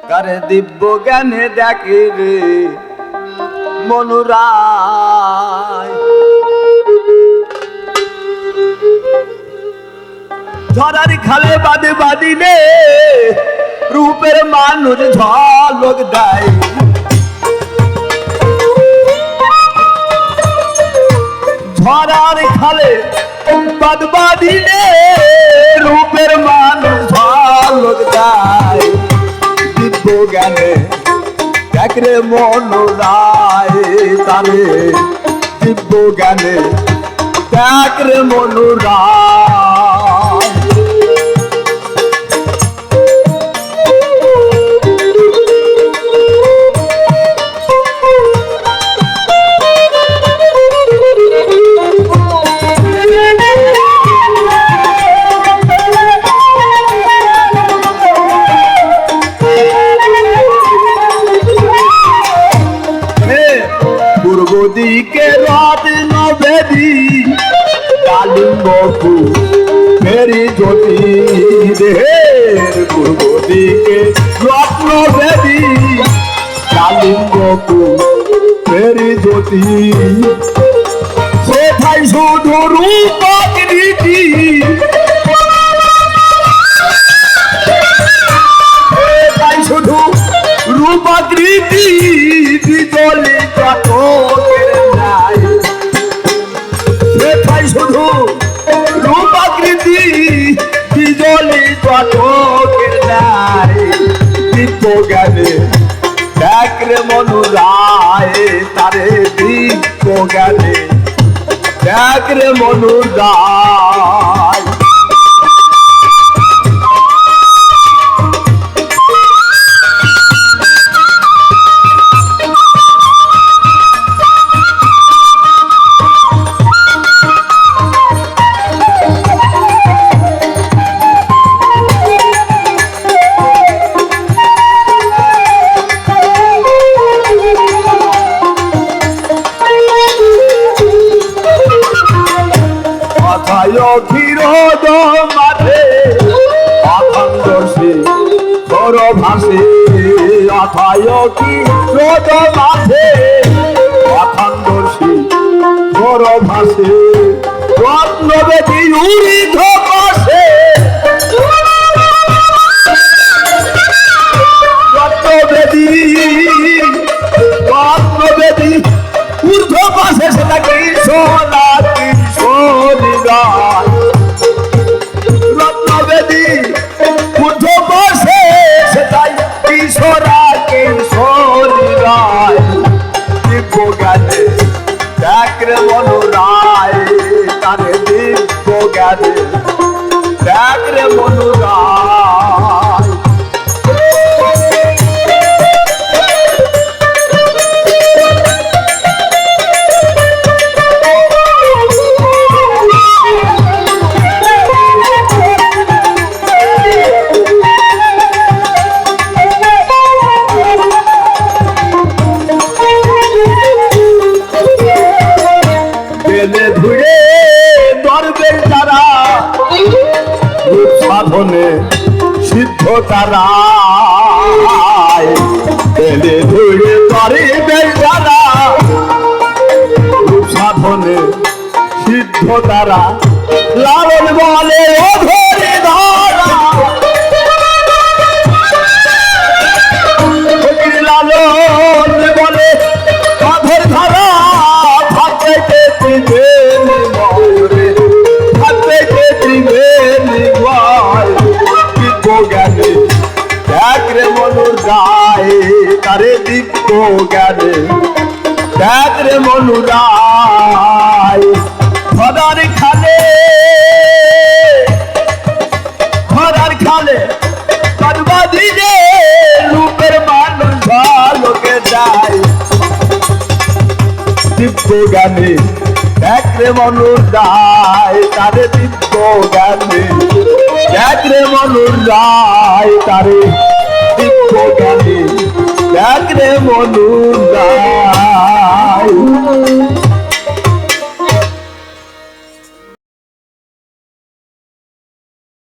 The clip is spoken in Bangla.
তারে দিব্য জ্ঞানে দেখে রে মনুরায় ঝড়ার খালে বাদে বাদিলে রূপের মানুষ ঝলক দেয় ঝড়ার খালে বাদ বাদিলে রূপের মানুষ ঝলক দেয় দিব্য জ্ঞানে দেখরে মনুরায় তারে দিব্য জ্ঞানে দেখরে মনুরায় পূর্ব দিকে রত্ন বেদী কালিম্ব মেরি জ্যোতি দেহের পূর্ব দিকে রত্ন বেদী কালিম্ব মেরি জ্যোতি সেটাই শুধু রূপকৃতি সেটাই শুধু রূপকৃতি বিজলি চটকের নাই সেটাই শুধু রূপকৃতি বিজলি চটকের নাই দিব্য জ্ঞানে দেখরে মনুরায় তারে দিব্য জ্ঞানে দেখরে মনুরায় ক্ষীরদ মাঠে অখণ্ড ঘর ভাসে অথায় ক্ষীরদ মাঠে অখণ্ড ঘর ভাসে রত্নবেদী উড়িধ পাশে রত্নবেদী রত্নবেদী ঊর্ধ্ব পাশে সেটা কি সোনা রত্নবেদী ঊর্ধ্ব পাশে সেটাই কিশোরা কিশোরী রায় দিব্য জ্ঞানে দেখরে মনুরায় তারে দিব্য জ্ঞানে দেখরে মনুরায় ধুয়ে দরবের তারা রূপ সাধনে সিদ্ধ তারা পেলে ধুয়ে দরবের তারা রূপ সাধনে সিদ্ধ তারা লালন বলে ও ধরে ধরা লালন বলে অধর ধরা দেখরে মনুরায় তারে দিব্য জ্ঞানে দেখরে মনুরায় খদার খালে দিলে রূপের মানুষ ভালোকে যায় দিব্য জ্ঞানে দেখরে মনুরায় তারে দিব্য জ্ঞানে দেখরে মনুরায় তারে দিব্য জ্ঞানে দেখরে মনুরায়